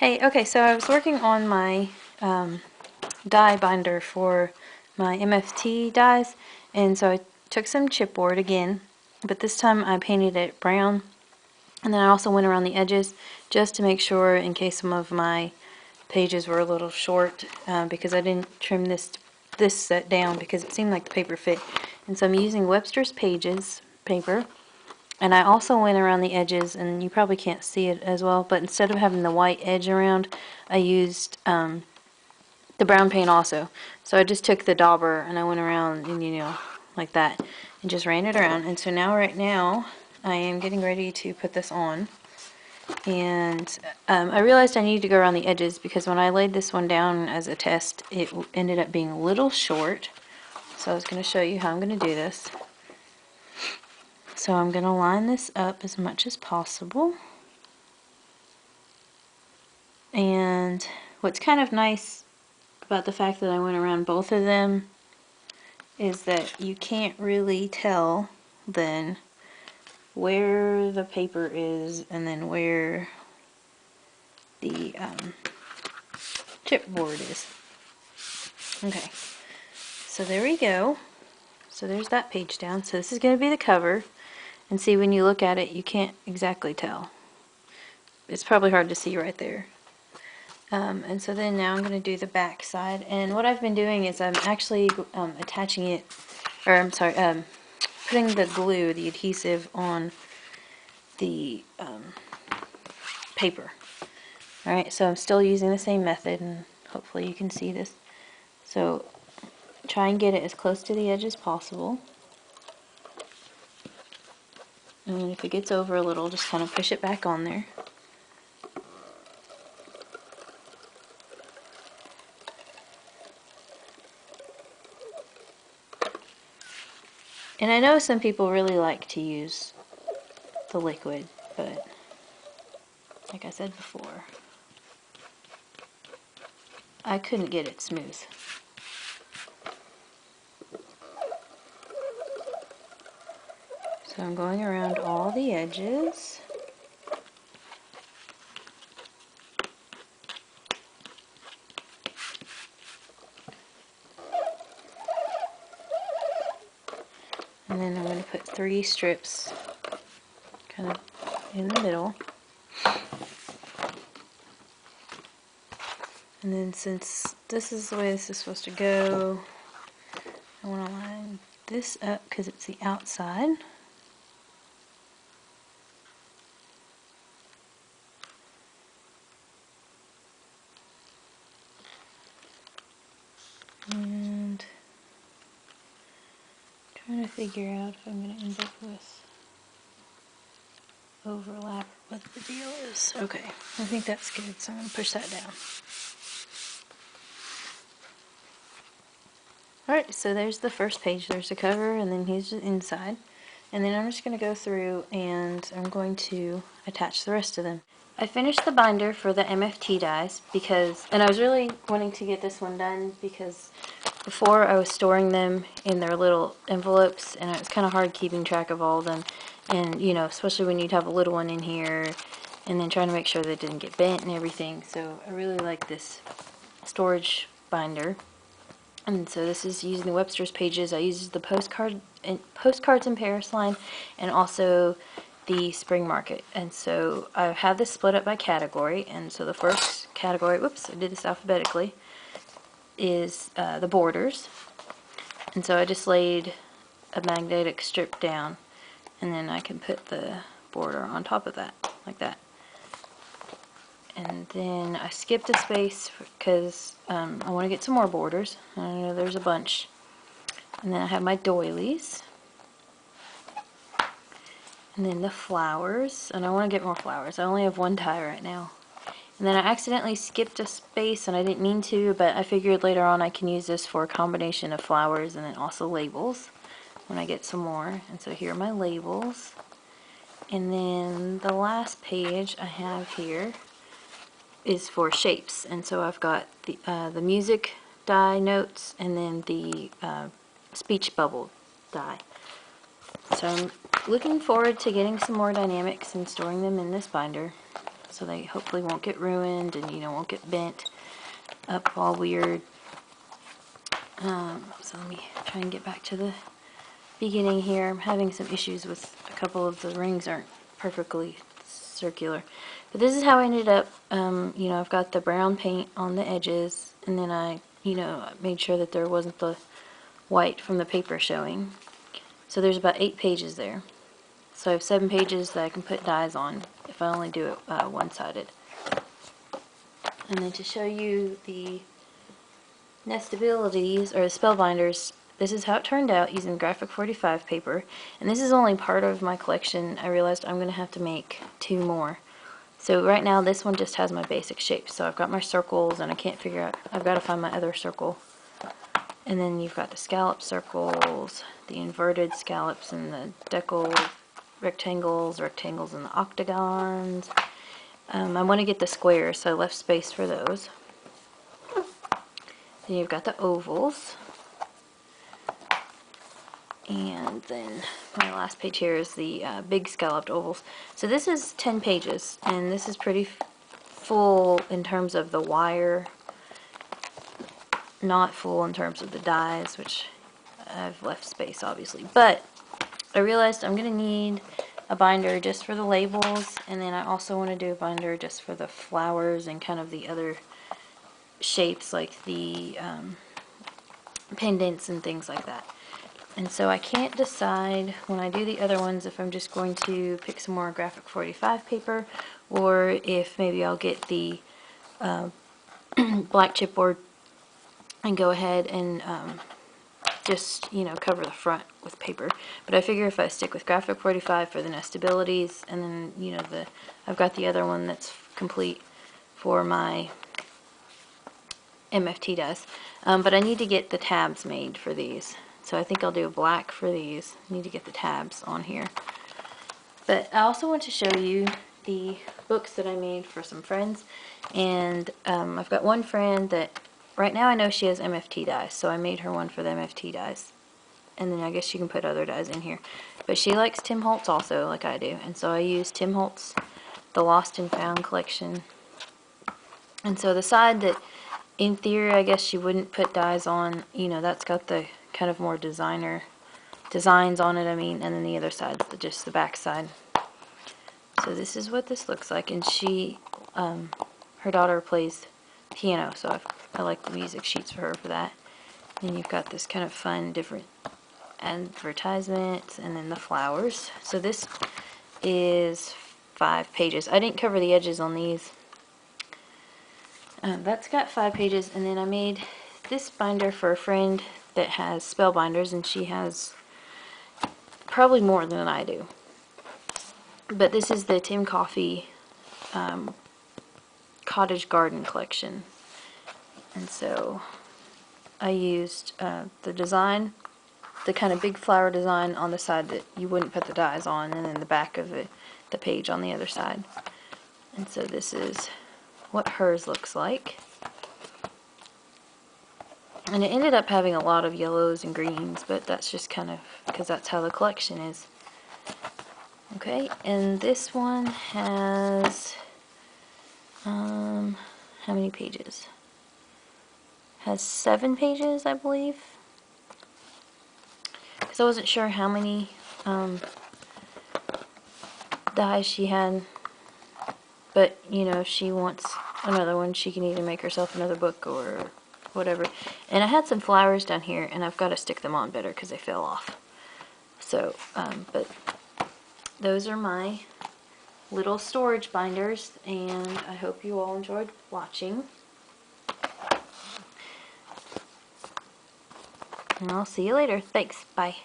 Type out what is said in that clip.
Hey, okay, so I was working on my die binder for my MFT dies, and so I took some chipboard again, but this time I painted it brown, and then I also went around the edges just to make sure in case some of my pages were a little short, because I didn't trim this set down because it seemed like the paper fit. And so I'm using Webster's pages paper. And I also went around the edges, and you probably can't see it as well, but instead of having the white edge around, I used the brown paint also. So I just took the dauber and I went around and, like that, and just ran it around. And so now, right now, I am getting ready to put this on. And I realized I needed to go around the edges because when I laid this one down as a test, it ended up being a little short. So I was going to show you how I'm going to do this. So I'm going to line this up as much as possible. And what's kind of nice about the fact that I went around both of them is that you can't really tell then where the paper is and then where the chipboard is. Okay, so there we go. So there's that page down. So this is going to be the cover. And see, when you look at it, you can't exactly tell. It's probably hard to see right there. And so then now I'm going to do the back side. And what I've been doing is I'm actually attaching it, or I'm sorry, putting the glue, the adhesive, on the paper. Alright, so I'm still using the same method, and hopefully you can see this. So try and get it as close to the edge as possible. And if it gets over a little, just kind of push it back on there. And I know some people really like to use the liquid, but like I said before, I couldn't get it smooth. So I'm going around all the edges. And then I'm going to put 3 strips kind of in the middle. And then since this is the way this is supposed to go, I want to line this up because it's the outside. And trying to figure out if I'm going to end up with overlap or what the deal is. Okay, I think that's good, so I'm going to push that down. Alright, so there's the first page. There's the cover, and then here's the inside. And then I'm just going to go through and I'm going to attach the rest of them. I finished the binder for the MFT dies because, and I was really wanting to get this one done because before I was storing them in their little envelopes and it was kind of hard keeping track of all of them. And, especially when you'd have a little one in here and then trying to make sure that it didn't get bent and everything. So I really like this storage binder. And so this is using the Webster's pages. I use the postcards in Paris line and also the spring market. And so I have this split up by category. And so the first category, whoops, I did this alphabetically, is the borders. And so I just laid a magnetic strip down, and then I can put the border on top of that, like that. And then I skipped a space because I want to get some more borders. I know there's a bunch. And then I have my doilies. And then the flowers. And I want to get more flowers. I only have one die right now. And then I accidentally skipped a space, and I didn't mean to, but I figured later on I can use this for a combination of flowers and then also labels when I get some more. And so here are my labels. And then the last page I have here is for shapes, and so I've got the music die notes and then the speech bubble die. So I'm looking forward to getting some more dynamics and storing them in this binder. so they hopefully won't get ruined and, you know, won't get bent up all weird. So let me try and get back to the beginning here. I'm having some issues with a couple of the rings aren't perfectly circular. But this is how I ended up. You know, I've got the brown paint on the edges, and then I, you know, made sure that there wasn't the white from the paper showing. So there's about 8 pages there. So I have 7 pages that I can put dies on if I only do it one-sided. And then to show you the nestabilities, or the Spellbinders, this is how it turned out using graphic 45 paper. And this is only part of my collection. I realized I'm going to have to make 2 more. So right now this one just has my basic shapes. So I've got my circles and I can't figure out, I've got to find my other circle. And then you've got the scallop circles, the inverted scallops, and the decal rectangles and the octagons. I want to get the squares, so I left space for those. Then you've got the ovals. And then my last page here is the big scalloped ovals. So this is 10 pages, and this is pretty full in terms of the wire, not full in terms of the dies, which I've left space obviously. But I realized I'm going to need a binder just for the labels, and then I also want to do a binder just for the flowers and kind of the other shapes like the pendants and things like that. And so I can't decide when I do the other ones if I'm just going to pick some more graphic 45 paper, or if maybe I'll get the black chipboard and go ahead and just, you know, cover the front with paper. But I figure if I stick with graphic 45 for the nestabilities, and then, you know, I've got the other one that's complete for my MFT dies. But I need to get the tabs made for these. So I think I'll do a black for these. Need to get the tabs on here. But I also want to show you the books that I made for some friends. And I've got one friend that right now I know she has MFT dies, so I made her one for the MFT dies. And then I guess you can put other dies in here. But she likes Tim Holtz also, like I do. And so I used Tim Holtz, the Lost and Found collection. And so the side that, in theory, I guess she wouldn't put dies on, you know, that's got the kind of more designs on it, I mean, and then the other side's just the back side. So this is what this looks like, and she, her daughter plays piano, so I like the music sheets for her for that. And you've got this kind of fun, different advertisements, and then the flowers. So this is 5 pages. I didn't cover the edges on these. That's got 5 pages, and then I made this binder for a friend that has Spellbinders, and she has probably more than I do. But this is the Tim Coffey Cottage Garden collection. And so I used the design, the kind of big flower design on the side that you wouldn't put the dies on, and then the back of the page on the other side. And so this is what hers looks like. And it ended up having a lot of yellows and greens, but that's just kind of because that's how the collection is. Okay, and this one has, how many pages? Has 7 pages, I believe. Because I wasn't sure how many dies she had. But, you know, if she wants another one, she can either make herself another book or whatever. And I had some flowers down here, and I've got to stick them on better because they fell off. So, but those are my little storage binders, and I hope you all enjoyed watching. And I'll see you later. Thanks. Bye.